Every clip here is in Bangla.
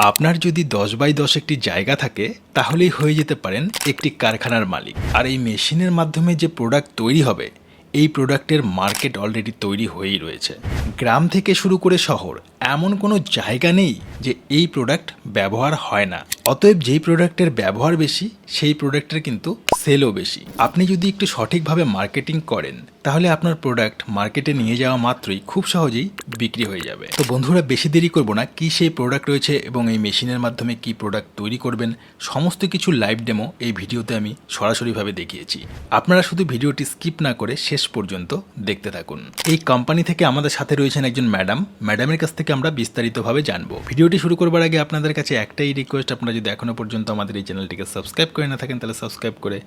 আপনার যদি 10x10 একটি জায়গা থাকে তাহলেই হয়ে যেতে পারেন একটি কারখানার মালিক। আর এই মেশিনের মাধ্যমে যে প্রোডাক্ট তৈরি হবে এই প্রোডাক্টের মার্কেট অলরেডি তৈরি হয়েই রয়েছে। গ্রাম থেকে শুরু করে শহর এমন কোনো জায়গা নেই যে এই প্রোডাক্ট ব্যবহার হয় না। অতএব যেই প্রোডাক্টের ব্যবহার বেশি সেই প্রোডাক্টের কিন্তু সেলও বেশি। আপনি যদি একটু সঠিকভাবে মার্কেটিং করেন তাহলে আপনার প্রোডাক্ট মার্কেটে নিয়ে যাওয়া মাত্রই খুব সহজেই বিক্রি হয়ে যাবে। তো বন্ধুরা, বেশি দেরি করব না, কি সেই প্রোডাক্ট রয়েছে এবং এই মেশিনের মাধ্যমে কি প্রোডাক্ট তৈরি করবেন সমস্ত কিছু লাইভ ডেমো এই ভিডিওতে আমি সরাসরিভাবে দেখিয়েছি। আপনারা শুধু ভিডিওটি স্কিপ না করে শেষ পর্যন্ত দেখতে থাকুন। এই কোম্পানি থেকে আমাদের সাথে রয়েছেন একজন ম্যাডামের কাছ থেকে আমরা বিস্তারিতভাবে জানবো। ভিডিওটি শুরু করবার আগে আপনাদের কাছে একটাই রিকোয়েস্ট, আপনারা যদি এখনো পর্যন্ত আমাদের এই চ্যানেলটিকে সাবস্ক্রাইব করে না থাকেন তাহলে সাবস্ক্রাইব করে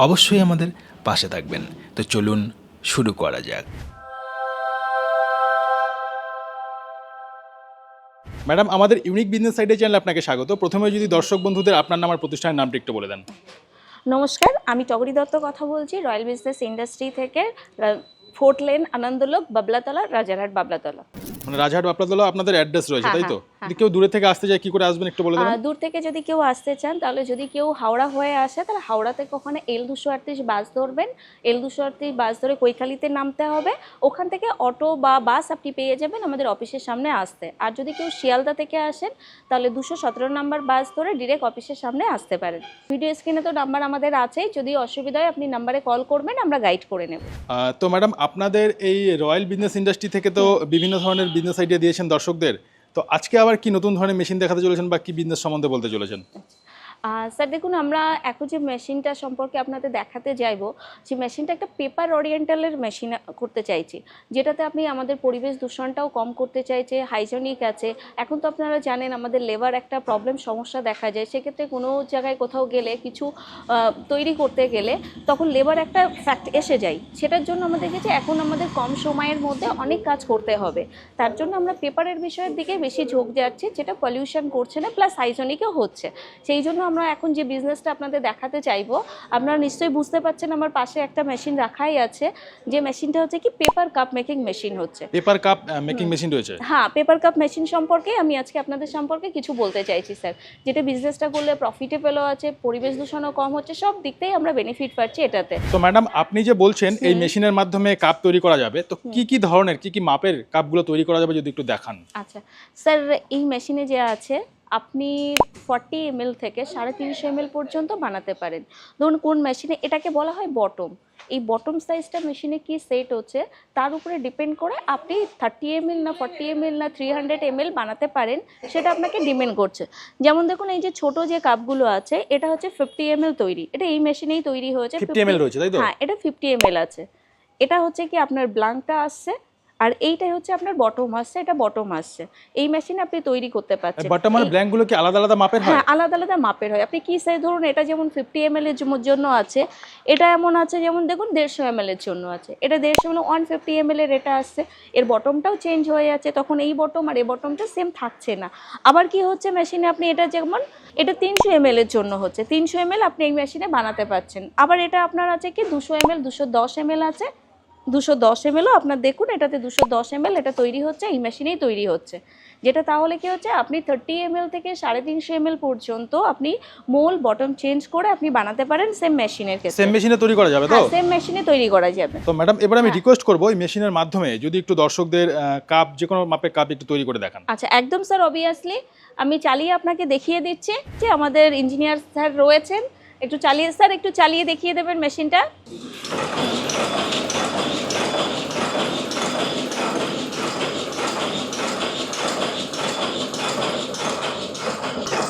অবশ্যই আমাদের পাশে থাকবেন। তো চলুন শুরু করা যাক। ম্যাডাম, আমাদের ইউনিক বিজনেস সাইডে চ্যানেলে আপনাকে স্বাগত। প্রথমে যদি দর্শক বন্ধুদের আপনার নাম আর প্রতিষ্ঠানের নামটি একটু বলে দেন। নমস্কার, আমি টগরী দত্ত কথা বলছি রয়্যাল বিজনেস ইন্ডাস্ট্রি থেকে, 4th লেন আনন্দলোক, বাবলাতলা, রাজারহাট বাবলাতলা। মানে রাজারহাট বাবলাতলা আপনাদের অ্যাড্রেস রয়েছে, তাই তো? হ্যাঁ। যদি কেউ দূরে থেকে আসতে চায় কি করে আসবেন একটু বলে দেন। দূর থেকে যদি কেউ আসতে চান তাহলে যদি কেউ হাওড়া হয়ে আসে তাহলে হাওড়া থেকে ওখানে L238 বাস ধরবেন। L238 বাস ধরে কৈখালিতে নামতে হবে। ওখান থেকে অটো বা বাস আপনি পেয়ে যাবেন আমাদের অফিসের সামনে আসতে। আর যদি কেউ শিয়ালদা থেকে আসেন তাহলে 217 নাম্বার বাস ধরে ডিরেক্ট অফিসের সামনে আসতে পারেন। ভিডিও স্ক্রিনে তো নাম্বার আমাদের আছেই, যদি অসুবিধা হয় আপনি নাম্বারে কল করবেন, আমরা গাইড করে নেব। তো ম্যাডাম, আপনাদের এই রয়্যাল বিজনেস ইন্ডাস্ট্রি থেকে তো বিভিন্ন ধরনের বিজনেস আইডিয়া দিয়েছেন দর্শকদের, তো আজকে আবার কি নতুন ধরনের মেশিন দেখাতে চলেছেন বা কি বিজনেস সম্বন্ধে বলতে চলেছেন? স্যার দেখুন, আমরা এখন যে মেশিনটা সম্পর্কে আপনাদের দেখাতে যাইবো, যে মেশিনটা একটা পেপার ওরিয়েন্টালের মেশিন করতে চাইছি, যেটাতে আপনি আমাদের পরিবেশ দূষণটাও কম করতে চাইছে, হাইজেনিক আছে। এখন তো আপনারা জানেন আমাদের লেবার একটা সমস্যা দেখা যায়, সেক্ষেত্রে কোনো জায়গায় কোথাও গেলে কিছু তৈরি করতে গেলে তখন লেবার একটা ফ্যাক্ট এসে যায়। সেটার জন্য আমাদের কাছে এখন আমাদের কম সময়ের মধ্যে অনেক কাজ করতে হবে, তার জন্য আমরা পেপারের বিষয়ের দিকে বেশি ঝোঁক যাচ্ছি, যেটা পলিউশন করছে না প্লাস হাইজেনিকও হচ্ছে। সেই জন্য আমরা এখন যে বিজনেসটা আপনাদের দেখাতে চাইবো, আপনারা নিশ্চয়ই বুঝতে পারছেন আমার পাশে একটা মেশিন রাখাই আছে, যে মেশিনটা হচ্ছে কি পেপার কাপ মেকিং মেশিন হচ্ছে। পেপার কাপ মেকিং মেশিন রয়েছে? হ্যাঁ, পেপার কাপ মেশিন সম্পর্কে আমি আজকে আপনাদের সম্পর্কে কিছু বলতে চাইছি স্যার, যেটা বিজনেসটা করলে প্রফিটেবলও আছে, পরিবেশ দূষণও কম হচ্ছে, সব দিকটাই আমরা বেনিফিট পাচ্ছি এটাতে। তো ম্যাডাম, আপনি যে বলছেন এই মেশিনের মাধ্যমে কাপ তৈরি করা যাবে, তো কি কি ধরনের কি কি মাপের কাপগুলো তৈরি করা যাবে যদি একটু দেখান। আচ্ছা স্যার, এই মেশিনে যে আছে আপনি 40 ml থেকে 350 ml পর্যন্ত বানাতে পারেন। ধরুন কোন মেশিনে, এটাকে বলা হয় বটম। এই বটম সাইজটা মেশিনে কি সেট হচ্ছে তার উপরে ডিপেন্ড করে আপনি 30 ml না 40 ml না 300 ml বানাতে পারেন, সেটা আপনাকে ডিপেন্ড করছে। যেমন দেখুন, এই যে ছোট যে কাপগুলো আছে এটা হচ্ছে 50 ml তৈরি, এটা এই মেশিনেই তৈরি হয়েছে। 50 ml রয়েছে, তাই তো? হ্যাঁ, এটা 50 ml আছে। এটা হচ্ছে কি আপনার ব্লাঙ্কটা আসছে, আর এইটাই হচ্ছে আপনার বটম আসছে, এটা বটম আসছে। এই মেশিনে আপনি তৈরি করতে পারছেন। বটম আর ব্ল্যাঙ্ক গুলো কি আলাদা আলাদা মাপের হয়? হ্যাঁ, আলাদা আলাদা মাপের হয়। আপনি কি সাইজ, ধরুন এটা যেমন 50 ml এর জন্য আছে, এটা এমন আছে যেমন দেখুন 150 ml এর জন্য আছে। এটা 150 ml 150 ml এর এটা আসছে, এর বটমটাও চেঞ্জ হয়ে যাচ্ছে, তখন এই বটম আর এই বটমটা সেম থাকছে না। আবার কি হচ্ছে মেশিনে, আপনি এটা যেমন এটা 300 ml এর জন্য হচ্ছে, 300 ml আপনি এই মেশিনে বানাতে পারছেন। আবার এটা আপনার আছে কি 200 ml 210 ml আছে, 210 mlও আপনার দেখুন, এটাতে 210 ml এটা তৈরি হচ্ছে, এই মেশিনেই তৈরি হচ্ছে। যেটা তাহলে কি হচ্ছে, আপনি 30 ml থেকে 350 ml পর্যন্ত আপনি মোল বটম চেঞ্জ করে আপনি বানাতে পারেন সেম মেশিনের ক্ষেত্রে। সেম মেশিনে তৈরি করা যাবে তো? সেম মেশিনে তৈরি করা যাবে। তো ম্যাডাম, এবার আমি রিকোয়েস্ট করব এই মেশিনের মাধ্যমে যদি একটু দর্শকদের কাপ, যে কোনো মাপের কাপ একটু তৈরি করে দেখান। আচ্ছা, একদম স্যার, অবভিয়াসলি আমি চালিয়ে আপনাকে দেখিয়ে দিচ্ছি, যে আমাদের ইঞ্জিনিয়ার স্যার রয়েছেন, একটু চালিয়ে দেখিয়ে দেবেন মেশিনটা।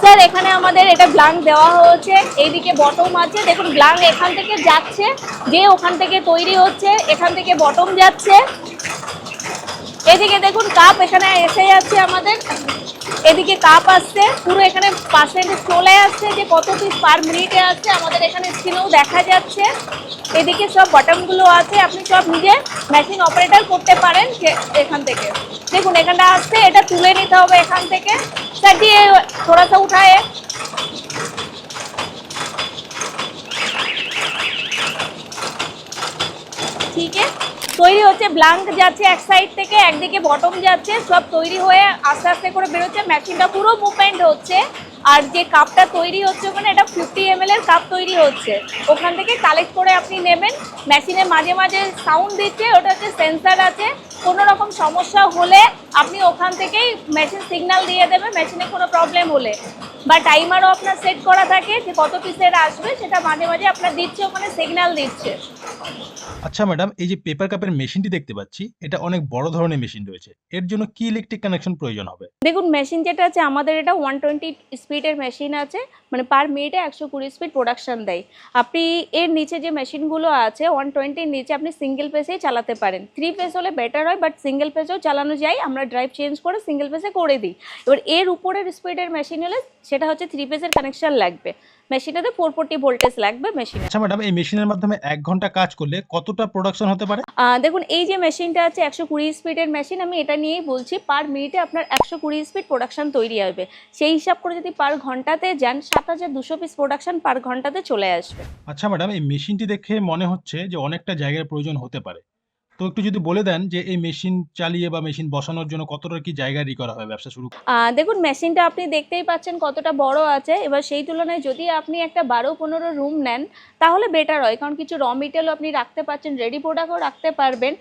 স্যার, এখানে আমাদের এটা ব্লাঙ্ক দেওয়া হয়েছে, এইদিকে বটম আছে, দেখুন ব্লাঙ্ক এখান থেকে যাচ্ছে, যে ওখান থেকে তৈরি হচ্ছে, এখান থেকে বটম যাচ্ছে, এদিকে দেখুন কাপ এখানে এসে যাচ্ছে আমাদের, এদিকে কাপ আসছে, পুরো এখানে পার্সেন্টেজ চলে আসছে যে কত পিস পার মিনিটে আসছে, আমাদের এখানে স্ক্রিনেও দেখা যাচ্ছে। এদিকে সব বটমগুলো আছে, আপনি সব নিজে মেশিন অপারেটর করতে পারেন। এখান থেকে দেখুন এখানটা আসছে, এটা তুলে নিতে হবে এখান থেকে। স্যার দিয়ে थोड़ा सा उठाए, ठीक है। তৈরি হচ্ছে, ব্লাঙ্ক যাচ্ছে এক সাইড থেকে, একদিকে বটম যাচ্ছে, সব তৈরি হয়ে আস্তে আস্তে করে বেরোচ্ছে। মেশিনটা পুরো মুভমেন্ট হচ্ছে। আর যে কাপটা তৈরি হচ্ছে ওখানে, এটা 50 ml এর কাপ তৈরি হচ্ছে, ওখান থেকে কালেক্ট করে আপনি নেবেন। মেশিনে মাঝে মাঝে সাউন্ড দিচ্ছে, ওটা হচ্ছে সেন্সার আছে। কোনো রকম সমস্যা হলে আপনি ওখান থেকেই মেশিন সিগন্যাল দিয়ে দেবে, মেশিনে কোনো প্রবলেম হলে। বা টাইমারও আপনার সেট করা থাকে যে কত পিসের আসবে, সেটা মাঝে মাঝে আপনার দিচ্ছে, ওখানে সিগন্যাল দিচ্ছে। আচ্ছা ম্যাডাম, এই যে পেপার কাপের মেশিনটি দেখতে পাচ্ছি, এটা অনেক বড় ধরনের মেশিন রয়েছে। এর জন্য কি ইলেকট্রিক কানেকশন প্রয়োজন হবে? দেখুন, মেশিন যেটা আছে আমাদের, এটা 120 স্পিডের মেশিন আছে, মানে পার মিনিটে 120 স্পিড প্রোডাকশন দেয়। আপনি এর নিচে যে মেশিনগুলো আছে 120-র নিচে আপনি সিঙ্গেল পেসেই চালাতে পারেন। 3 পেস হলে বেটার হয়, বাট সিঙ্গেল পেসেও চালানো যায়, আমরা ড্রাইভ চেঞ্জ করে সিঙ্গেল পেসে করে দিই। এবার এর উপরের স্পিডের মেশিন হলে সেটা হচ্ছে 3 পেসের কানেকশন লাগবে। মেশিনটাতে 440 ভোল্টেজ লাগবে মেশিনে। আচ্ছা ম্যাডাম, এই মেশিনের মাধ্যমে 1 ঘন্টা কাজ করলে কতটা প্রোডাকশন হতে পারে? দেখুন, এই যে মেশিনটা আছে 120 স্পিডের মেশিন, আমি এটা নিয়েই বলছি। পার মিনিটে আপনার 120 স্পিড প্রোডাকশন তৈরি হবে। সেই হিসাব করে যদি পার ঘন্টাতে যান, 7200 পিস প্রোডাকশন পার ঘন্টাতে চলে আসবে। আচ্ছা ম্যাডাম, এই মেশিনটি দেখে মনে হচ্ছে যে অনেকটা জায়গার প্রয়োজন হতে পারে। তো একটু যদি বলে দেন যে এই মেশিন চালিয়ে বা মেশিন বসানোর জন্য কতটা কি জায়গা রিকোয়ার হয় ব্যবসা শুরু? দেখুন, মেশিনটা আপনি দেখতেই পাচ্ছেন কতটা বড় আছে। এবার সেই তুলনায় যদি আপনি একটা 12-15 রুম নেন তাহলে বেটার হয়, কারণ কিছু র মেটেরিয়ালও আপনি রাখতে পারছেন, রেডি প্রোডাক্টও রাখতে পারবেন।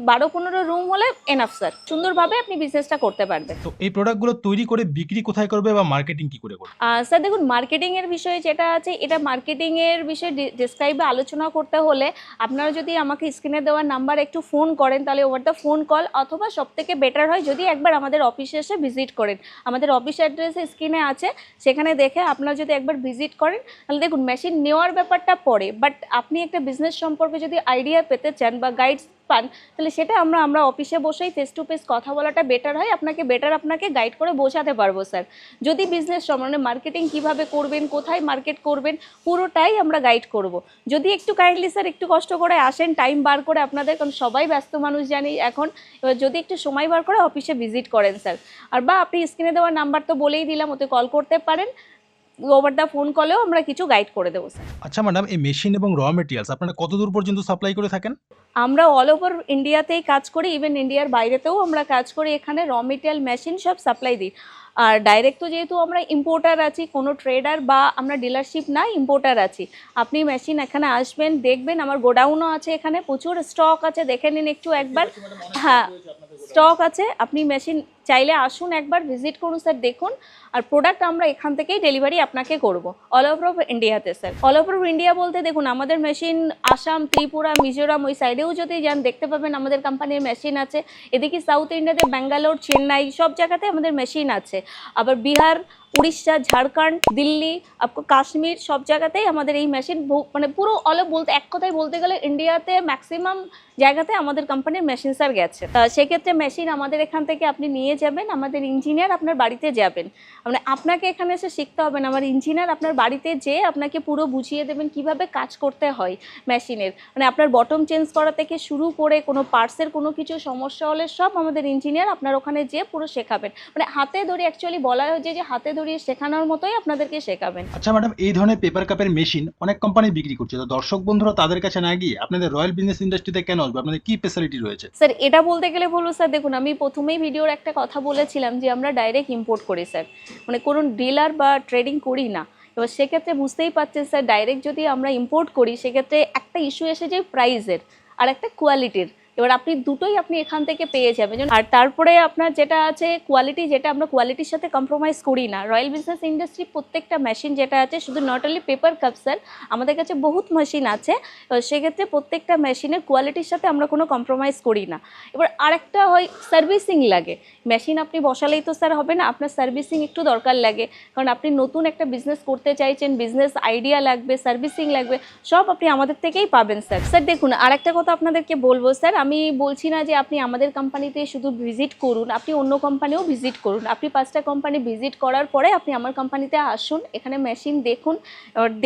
12-15 রুম হলে এনাফ স্যার, সুন্দরভাবে আপনি বিজনেসটা করতে পারবেন। তো এই প্রোডাক্টগুলো তৈরি করে বিক্রি কোথায় করবে বা মার্কেটিং কি করে করবে? স্যার দেখুন, মার্কেটিংয়ের বিষয়ে যেটা আছে, এটা মার্কেটিংয়ের বিষয়ে ডিসক্রাইবে আলোচনা করতে হলে আপনারা যদি আমাকে স্ক্রিনে দেওয়ার নাম্বার একটু ফোন করেন, তাহলে ওভার দ্য ফোন কল, অথবা সবথেকে বেটার হয় যদি একবার আমাদের অফিসে এসে ভিজিট করেন। আমাদের অফিস অ্যাড্রেসে স্ক্রিনে আছে, সেখানে দেখে আপনারা যদি একবার ভিজিট করেন, তাহলে দেখুন মেশিন নেওয়ার ব্যাপারটা পরে, বাট আপনি একটা বিজনেস সম্পর্কে যদি আইডিয়া পেতে চান বা গাইডস পান, তাহলে সেটা আমরা অফিসে বসেই ফেস টু ফেস কথা বলাটা বেটার হয়। আপনাকে গাইড করে বোঝাতে পারবো স্যার। যদি বিজনেস সম্বন্ধে মার্কেটিং কিভাবে করবেন, কোথায় মার্কেট করবেন, পুরোটাই আমরা গাইড করব। যদি একটু কাইন্ডলি স্যার একটু কষ্ট করে আসেন, টাইম বার করে আপনাদের, কারণ সবাই ব্যস্ত মানুষ জানি এখন, এবার যদি একটু সময় বার করে অফিসে ভিজিট করেন স্যার। আর বা আপনি স্ক্রিনে দেওয়ার নাম্বার তো বলেই দিলাম, ওতে কল করতে পারেন। ওভার দ্য ফোন কলেও আমরা কিছু গাইড করে দেবো স্যার। আচ্ছা ম্যাডাম, এই মেশিন এবং র মেটেরিয়ালস আপনারা কত দূর পর্যন্ত সাপ্লাই করে থাকেন? আমরা অল ওভার ইন্ডিয়াতেই কাজ করি, ইভেন ইন্ডিয়ার বাইরেতেও আমরা কাজ করি। এখানে র মেটেরিয়াল মেশিন সব সাপ্লাই দিই। আর ডাইরেক্ট তো যেহেতু আমরা ইম্পোর্টার আছি, কোনো ট্রেডার বা আমরা ডিলারশিপ না, ইম্পোর্টার আছি। আপনি মেশিন এখানে আসবেন, দেখবেন, আমার গোডাউনও আছে, এখানে প্রচুর স্টক আছে, দেখে নিন একটু একবার। হ্যাঁ, স্টক আছে। আপনি মেশিন চাইলে আসুন, একবার ভিজিট করুন স্যার, দেখুন। আর প্রোডাক্ট আমরা এখান থেকেই ডেলিভারি আপনাকে করব অল ওভার ইন্ডিয়াতে স্যার। অল ওভার ইন্ডিয়া বলতে দেখুন, আমাদের মেশিন আসাম, ত্রিপুরা, মিজোরাম ওই সাইডেও যদি যান দেখতে পাবেন আমাদের কোম্পানির মেশিন আছে। এদিকে সাউথ ইন্ডিয়াতে ব্যাঙ্গালোর, চেন্নাই সব জায়গাতে আমাদের মেশিন আছে। আবার বিহার, উড়িষ্যা, ঝাড়খণ্ড, দিল্লি, কাশ্মীর সব জায়গাতেই আমাদের এই মেশিন, মানে পুরো বলতে এক কথায় বলতে গেলে ইন্ডিয়াতে ম্যাক্সিমাম জায়গাতে আমাদের কোম্পানির মেশিন স্যার গেছে। সেক্ষেত্রে মেশিন আমাদের এখান থেকে আপনি নিয়ে যাবেন, আমাদের ইঞ্জিনিয়ার আপনার বাড়িতে যাবেন। মানে আপনাকে এখানে এসে শিখতে হবে না, আমার ইঞ্জিনিয়ার আপনার বাড়িতে যেয়ে আপনাকে পুরো বুঝিয়ে দেবেন কিভাবে কাজ করতে হয় মেশিনের। মানে আপনার বটম চেঞ্জ করা থেকে শুরু করে কোনো পার্টসের কোনো কিছু সমস্যা হলে সব আমাদের ইঞ্জিনিয়ার আপনার ওখানে যেয়ে পুরো শেখাবেন। মানে হাতে ধরে, অ্যাকচুয়ালি বলা হয় যে হাতে ধরিয়ে শেখানোর মতোই আপনাদেরকে শেখাবেন। আচ্ছা ম্যাডাম, এই ধরনের পেপার কাপের মেশিন অনেক কোম্পানি বিক্রি করছে, তো দর্শক বন্ধুরা তাদের কাছে না গিয়ে আপনাদের রয়্যাল বিজনেস ইন্ডাস্ট্রিতে কেন আসবে? আপনাদের কি ফ্যাসিলিটি রয়েছে? স্যার এটা বলতে গেলে বলবো স্যার, দেখুন আমি প্রথমেই ভিডিওর একটা কথা বলেছিলাম যে আমরা ডাইরেক্ট ইম্পোর্ট করি স্যার, মানে কোনো ডিলার বা ট্রেডিং করি না। এবার সেক্ষেত্রে বুঝতেই পারছেন স্যার, ডাইরেক্ট যদি আমরা ইম্পোর্ট করি সেক্ষেত্রে একটা ইস্যু এসে যায় প্রাইসের আর একটা কোয়ালিটির। এবার আপনি দুটোই আপনি এখান থেকে পেয়ে যাবেন। আর তারপরে আপনার যেটা আছে কোয়ালিটি, যেটা আমরা কোয়ালিটির সাথে কম্প্রোমাইজ করি না। রয়্যাল বিজনেস ইন্ডাস্ট্রি প্রত্যেকটা মেশিন যেটা আছে, শুধু not only paper cup sir, আমাদের কাছে বহুত মেশিন আছে। সেক্ষেত্রে প্রত্যেকটা মেশিনের কোয়ালিটির সাথে আমরা কোনো কম্প্রোমাইজ করি না। এবার আরেকটা হয় সার্ভিসিং লাগে। মেশিন আপনি বসালেই তো স্যার হবে না, আপনার সার্ভিসিং একটু দরকার লাগে, কারণ আপনি নতুন একটা বিজনেস করতে চাইছেন, বিজনেস আইডিয়া লাগবে, সার্ভিসিং লাগবে, সব আপনি আমাদের থেকেই পাবেন স্যার। স্যার দেখুন, আরেকটা কথা আপনাদেরকে বলবো স্যার, আমি বলছি না যে আপনি আমাদের কোম্পানিতে শুধু ভিজিট করুন, আপনি অন্য কোম্পানিও ভিজিট করুন। আপনি 5টা কোম্পানি ভিজিট করার পরে আপনি আমার কোম্পানিতে আসুন, এখানে মেশিন দেখুন।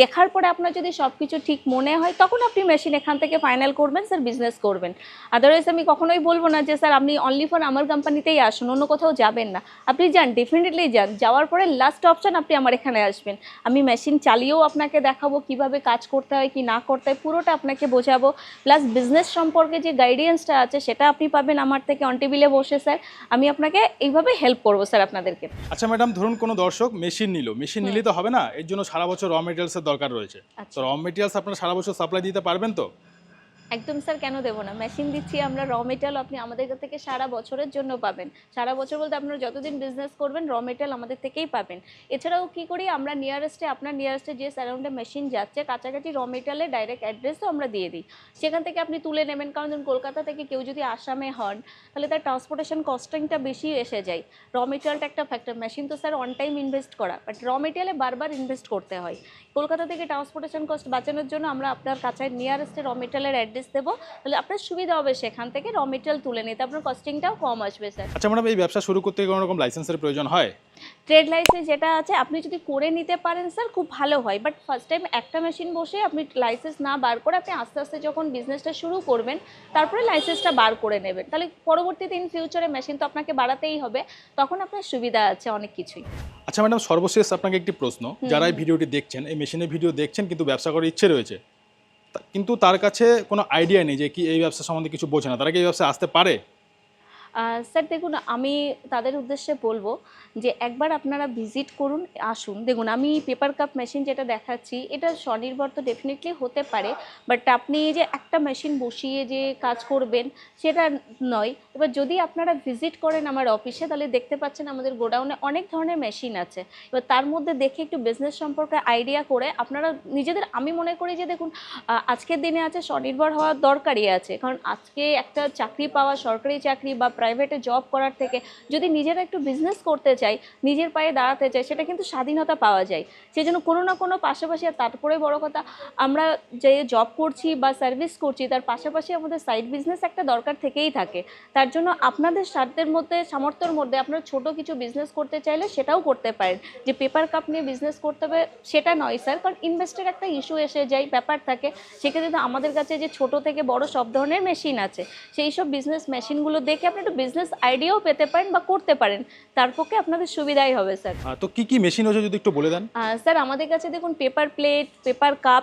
দেখার পরে আপনার যদি সব কিছু ঠিক মনে হয় তখন আপনি মেশিন এখান থেকে ফাইনাল করবেন স্যার, বিজনেস করবেন। আদারওয়াইজ আমি কখনোই বলবো না যে স্যার আপনি অনলি ফর আমার কোম্পানিতেই আসুন, অন্য কোথাও যাবেন না। আপনি যান, ডেফিনেটলি যান, যাওয়ার পরে লাস্ট অপশন আপনি আমার এখানে আসবেন। আমি মেশিন চালিয়েও আপনাকে দেখাবো কিভাবে কাজ করতে হয় কি না করতে হয়, পুরোটা আপনাকে বোঝাবো। প্লাস বিজনেস সম্পর্কে যে গাইডেন্স এক্সপিরিয়েন্সটা আছে সেটা আপনি পাবেন আমার থেকে অন টেবিলে বসে স্যার। আমি আপনাকে এইভাবে হেল্প করবো স্যার আপনাদেরকে। আচ্ছা ম্যাডাম, ধরুন কোনো দর্শক মেশিন নিলেই তো হবে না, এর জন্য সারা বছর র মেটেরিয়ালসের দরকার রয়েছে। আচ্ছা। তো র মেটেরিয়ালস আপনারা সারা বছর সাপ্লাই দিতে পারবেন তো? একদম স্যার, কেন দেবো না, মেশিন দিচ্ছি আমরা, র মেটেরিয়াল আপনি আমাদের কাছ থেকে সারা বছরের জন্য পাবেন। সারা বছর বলতে আপনারা যতদিন বিজনেস করবেন র মেটেরিয়াল আমাদের থেকেই পাবেন। এছাড়াও কি করি আমরা আপনার নিয়ারেস্টে যে সারাউন্ডে মেশিন যাচ্ছে কাছাকাছি র মেটেরিয়ালের ডাইরেক্ট অ্যাড্রেসও আমরা দিয়ে দিই। সেখান থেকে আপনি তুলে নেবেন, কারণ ধরুন কলকাতা থেকে কেউ যদি আসামে হন তাহলে তার ট্রান্সপোর্টেশন কস্টিংটা বেশি এসে যায়। র মেটেরিয়ালটা একটা ফ্যাক্টর, মেশিন তো স্যার অন টাইম ইনভেস্ট করা, বাট র মেটেরিয়ালে বারবার ইনভেস্ট করতে হয়। কলকাতা থেকে ট্রান্সপোর্টেশন কস্ট বাঁচানোর জন্য আমরা আপনার কাছে নিয়ারেস্টে র মেটেরিয়ালের অ্যাড্রেস দেবো, তাহলে আপনার সুবিধা হবে সেখান থেকে র মেটেরিয়াল তুলে নিতে, আপনার কস্টিংটাও কম আসবে স্যার। আচ্ছা ম্যাডাম, এই ব্যবসা শুরু করতে কোনো রকম লাইসেন্সের প্রয়োজন হয়? ট্রেড লাইসেন্স যেটা আছে আপনি যদি করে নিতে পারেন স্যার খুব ভালো হয়, বাট ফার্স্ট টাইম একটা মেশিন বসে আপনি লাইসেন্স না বার করে আপনি আস্তে আস্তে যখন বিজনেসটা শুরু করবেন তারপরে লাইসেন্সটা বার করে নেবেন, তাহলে পরবর্তীতে ইন ফিউচারে মেশিন তো আপনাকে বাড়াতেই হবে, তখন আপনার সুবিধা আছে অনেক কিছুই। আচ্ছা ম্যাডাম, সর্বশেষ আপনাকে একটি প্রশ্ন, যারা এই ভিডিওটি দেখছেন, এই মেশিনের ভিডিও দেখছেন কিন্তু ব্যবসা করার ইচ্ছে রয়েছে, কিন্তু তার কাছে কোনো আইডিয়া নেই যে কি এই ব্যবসা সম্বন্ধে কিছু বোঝে না, তারা কি এই ব্যবসা আসতে পারে? স্যার দেখুন, আমি তাদের উদ্দেশ্যে বলবো যে একবার আপনারা ভিজিট করুন, আসুন। দেখুন আমি পেপার কাপ মেশিন যেটা দেখাচ্ছি এটা স্বনির্ভর তো ডেফিনেটলি হতে পারে, বাট আপনি যে একটা মেশিন বসিয়ে যে কাজ করবেন সেটা নয়। এবার যদি আপনারা ভিজিট করেন আমার অফিসে তাহলে দেখতে পাচ্ছেন আমাদের গোডাউনে অনেক ধরনের মেশিন আছে। এবার তার মধ্যে দেখে একটু বিজনেস সম্পর্কে আইডিয়া করে আপনারা নিজেদের, আমি মনে করি যে দেখুন আজকের দিনে আছে স্বনির্ভর হওয়ার দরকারই আছে, কারণ আজকে একটা চাকরি পাওয়া, সরকারি চাকরি বা প্রাইভেটে জব করার থেকে যদি নিজেরা একটু বিজনেস করতে চাই, নিজের পায়ে দাঁড়াতে চাই, সেটা কিন্তু স্বাধীনতা পাওয়া যায়। সেই জন্য কোনো না কোনো পাশাপাশি, আর তারপরে বড় কথা আমরা যে জব করছি বা সার্ভিস করছি তার পাশাপাশি আমাদের সাইড বিজনেস একটা দরকার থেকেই থাকে। তার জন্য আপনাদের স্বার্থের মধ্যে, সামর্থ্যের মধ্যে আপনারা ছোট কিছু বিজনেস করতে চাইলে সেটাও করতে পারেন। যে পেপার কাপ নিয়ে বিজনেস করতে হবে সেটা নয় স্যার, কারণ ইনভেস্টের একটা ইস্যু এসে যায়, ব্যাপার থাকে। সেক্ষেত্রে তো আমাদের কাছে যে ছোট থেকে বড় সব ধরনের মেশিন আছে, সেই সব বিজনেস মেশিনগুলো দেখে আপনি একটু বিজনেস আইডিয়াও পেতে পারেন বা করতে পারেন, তার পক্ষে আপনাদের সুবিধাই হবে স্যার। তো কি কি মেশিন হচ্ছে যদি একটু বলে দেন। স্যার আমাদের কাছে দেখুন পেপার প্লেট,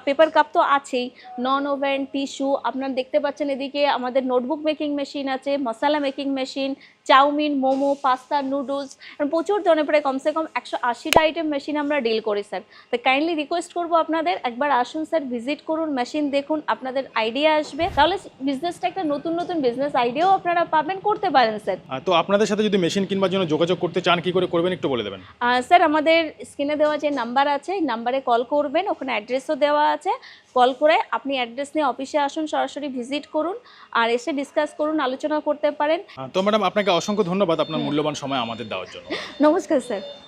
পেপার কাপ তো আছেই, নন ওভেন, টিস্যু, আপনারা দেখতে পাচ্ছেন এদিকে আমাদের নোটবুক মেকিং মেশিন আছে, masala making machine, chow mein, momo, pasta, noodles, প্রচুর ধরনের প্রায় কমসে কম 180টা আইটেম মেশিন আমরা ডিল করি স্যার। তো কাইন্ডলি রিকোয়েস্ট করবো আপনাদের একবার আসুন স্যার, ভিজিট করুন, মেশিন দেখুন, আপনাদের আইডিয়া আসবে, তাহলে বিজনেসটা একটা নতুন নতুন বিজনেস আইডিয়াও আপনারা পাবেন, করতে পারেন স্যার। তো আপনাদের সাথে যদি মেশিন কিনবার জন্য যোগাযোগ করতে চান কি করে করবেন একটু বলে দেবেন। স্যার আমাদের স্ক্রিনে দেওয়া যে নাম্বার আছে এই নাম্বারে কল করবেন, ওখানে অ্যাড্রেসও দেওয়া আছে, কল করে আপনি অ্যাড্রেস নিয়ে অফিসে আসুন, সরাসরি ভিজিট করুন, আর এসে ডিসকাস করুন, আলোচনা করতে পারেন। তো ম্যাডাম, আপনাকে অসংখ্য ধন্যবাদ আপনার মূল্যবান সময় আমাদের দেওয়ার জন্য। নমস্কার স্যার।